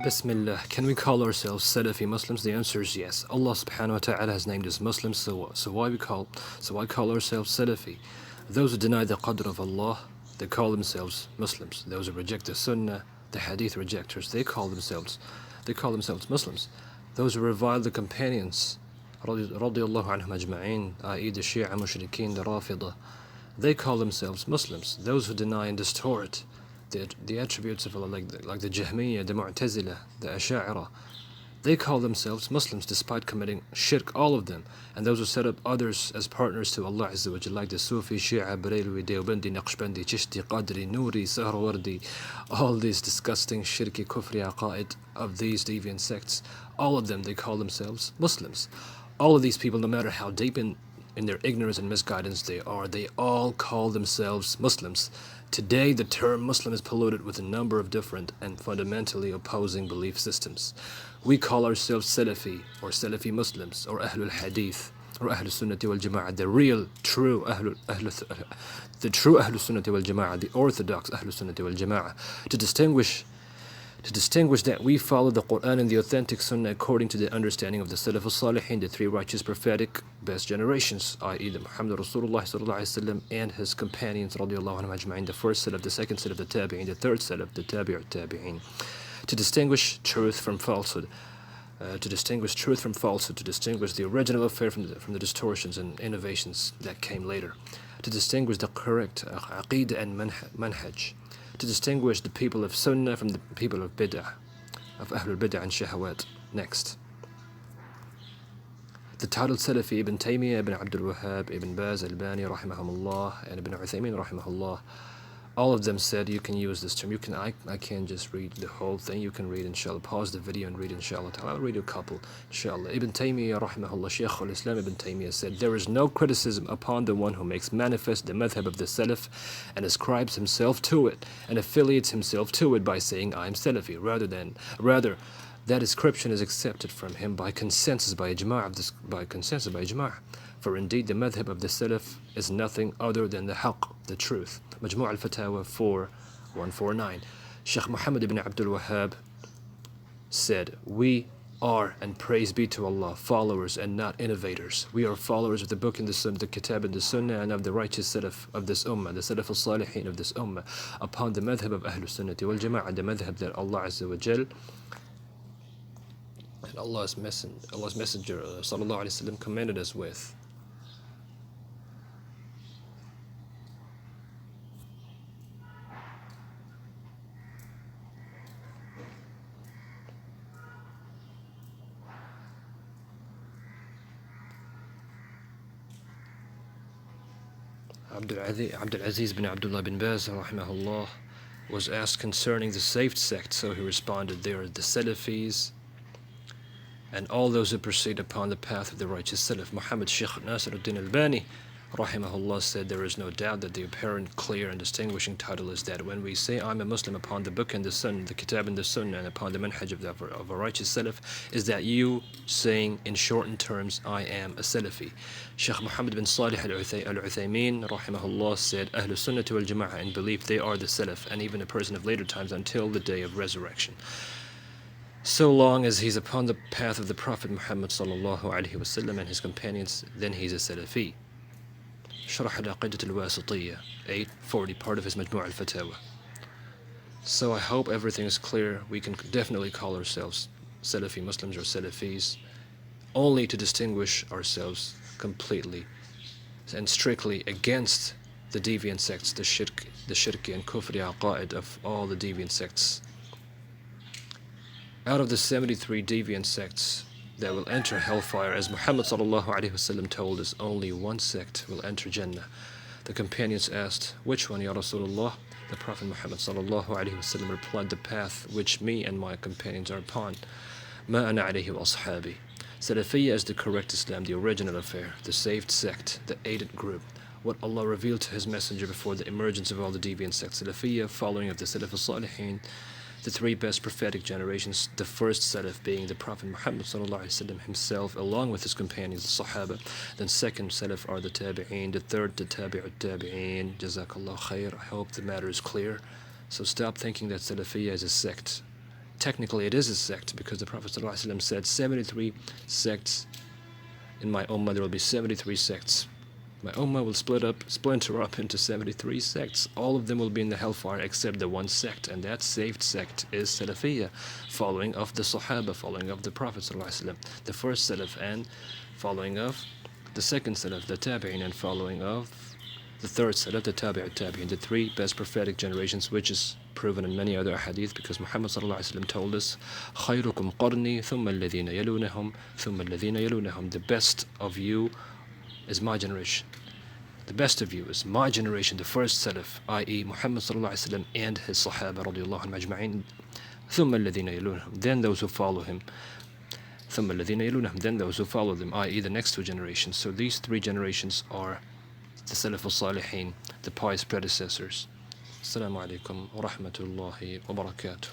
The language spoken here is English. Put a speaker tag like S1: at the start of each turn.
S1: Bismillah. Can we call ourselves Salafi Muslims? The answer is yes. Allah subhanahu wa ta'ala has named us Muslims, so why call ourselves Salafi? Those who deny the qadr of Allah, they call themselves Muslims. Those who reject the Sunnah, the Hadith rejectors, they call themselves Muslims. Those who revile the companions, radiyallahu anhum ajma'in, i.e. the Shia, mushrikeen, the Rafida, they call themselves Muslims. Those who deny and distort the attributes of Allah, like the 𝙎𝘼𝙇𝙇, the 𝙈𝙇, the 𝙎𝘼𝙇, they call themselves Muslims despite committing shirk, all of them. And those who set up others as partners to Allah Azza wa Jal, like the Sufi, Shia, Barelwi, Deobandi, Naqshbandi, Chishti, Qadri, Nuri, Sahrawardi, all these disgusting shirki, kufri, aqa'id of these deviant sects, all of them, they call themselves Muslims. All of these people, no matter how deep in their ignorance and misguidance they all call themselves Muslims. Today, the term Muslim is polluted with a number of different and fundamentally opposing belief systems. We call ourselves Salafi, or Salafi Muslims, or Ahlul Hadith, or Ahlul Sunnati wal Jama'ah, the true Ahlul Sunnati wal Jama'ah, the orthodox Ahlul Sunnati wal Jama'ah, to distinguish that we follow the Quran and the authentic Sunnah according to the understanding of the Salaf al-Salihin, the three righteous prophetic best generations, i.e. the Muhammad Rasulullah sallallahu alaihi wasallam and his companions radiyallahu anhum ajma'in, the first set of the second set of the tabi'in, the third set of the 𝙈𝙇𝙇 to distinguish truth from falsehood, to distinguish the original affair from the distortions and innovations that came later, to distinguish the correct aqeedah and manhaj, to distinguish the people of Sunnah from the people of Bid'ah, of Ahlul Bid'ah and Shahawat. Next. The title Salafi, Ibn Taymiyyah, Ibn Abdul Wahhab, Ibn Baz, Albani, rahimahumullah, and Ibn Uthaymin, rahimahullah, all of them said you can use this term. I can't just read the whole thing. You can read, inshallah. Pause the video and read, inshallah. I'll read a couple, inshallah. Ibn Taymiyyah, rahimahullah, Shaykhul Islam Ibn Taymiyyah said, there is no criticism upon the one who makes manifest the madhab of the Salaf and ascribes himself to it and affiliates himself to it by saying, I am Salafi. Rather, that description is accepted from him by consensus, by ijma'. For indeed, the madhab of the Salaf is nothing other than the haqq, the truth. Majmu' al-Fatawa 4149. Shaykh Muhammad ibn Abdul Wahhab said, we are, and praise be to Allah, followers and not innovators. We are followers of the book and the Sunnah, the Kitab and the Sunnah, and of the righteous Salaf of this ummah, the Salaf al-Salihin of this ummah, upon the madhab of Ahlul Sunnati wal Jama'ah, the madhab that Allah Azza wa Jal and Allah's Messenger sallallahu alaihi wasallam commanded us with. Abdul Aziz bin Abdullah bin Baz, rahimahullah, was asked concerning the saved sect, so he responded, they are the Salafis and all those who proceed upon the path of the righteous Salaf. Muhammad Shaykh Nasiruddin Albani, rahimahullah, said there is no doubt that the apparent, clear and distinguishing title is that when we say I'm a Muslim upon the book and the Sunnah, the Kitab and the Sunnah, and upon the manhaj of a righteous Salaf, is that you saying in shortened terms, I am a Salafi. Shaykh Muhammad bin Salih al-Uthaymin, rahimahullah, said Ahlul Sunnah wal Jama'ah, and believe they are the Salaf, and even a person of later times until the day of resurrection. So long as he's upon the path of the Prophet Muhammad sallallahu alaihi wasallam and his companions, then he's a Salafi. Sharh al-Aqeedah al-Wasitiyya, 840, part of his Majmu' al-Fatawa. So I hope everything is clear. We can definitely call ourselves Salafi Muslims or Salafis, only to distinguish ourselves completely and strictly against the deviant sects, the shirki and kufri aqa'id of all the deviant sects. Out of the 73 deviant sects that will enter hellfire, as Muhammad sallallahu alaihi wasallam told us, only one sect will enter Jannah. The companions asked, which one, Ya Rasulullah? The Prophet Muhammad sallallahu alaihi wasallam replied, the path which me and my companions are upon. Ma ana alayhi wa ashabi. Salafiyya is the correct Islam, the original affair, the saved sect, the aided group, what Allah revealed to His Messenger before the emergence of all the deviant sects. Salafiyya, following of the Salaf al-Salihin, the three best prophetic generations, the first Salaf being the Prophet Muhammad sallallahu alaihi wasallam himself, along with his companions, the Sahaba. Then second Salaf are the Tabi'een, the third the 𝙈𝙇𝙇. Jazakallah khair. I hope the matter is clear. So stop thinking that Salafiyya is a sect. technically it is a sect, because the Prophet ﷺ said 73 sects. In my ummah there will be 73 sects. My ummah will splinter up into 73 sects. All of them will be in the hellfire except the one sect, and that saved sect is Salafiyya, following of the Sahaba, following of the Prophet ﷺ, the first Salaf, and following of the second Salaf, the Tabi'in, and following of the third Salaf, the 𝙈𝙇, the three best prophetic generations, which is proven in many other hadith, because Muhammad ﷺ told us, خَيْرُكُمْ قَرْنِي ثُمَّ الَّذِينَ يَلُونَهُمْ ثُمَّ الَّذِينَ يَلُونَهُمْ. The best of you is my generation. The best of you is my generation, the first Salaf, i.e. Muhammad ﷺ and his Sahaba radiallahu anhum ajma'in. ثُمَّ الَّذِينَ يَلُونَهُمْ. Then those who follow him. ثُمَّ الَّذِينَ يَلُونَهُمْ. Then those who follow them, i.e. the next two generations. So these three generations are the Salaf al-Salihin, the pious predecessors. Assalamu alaikum wa rahmatullahi wa barakatuh.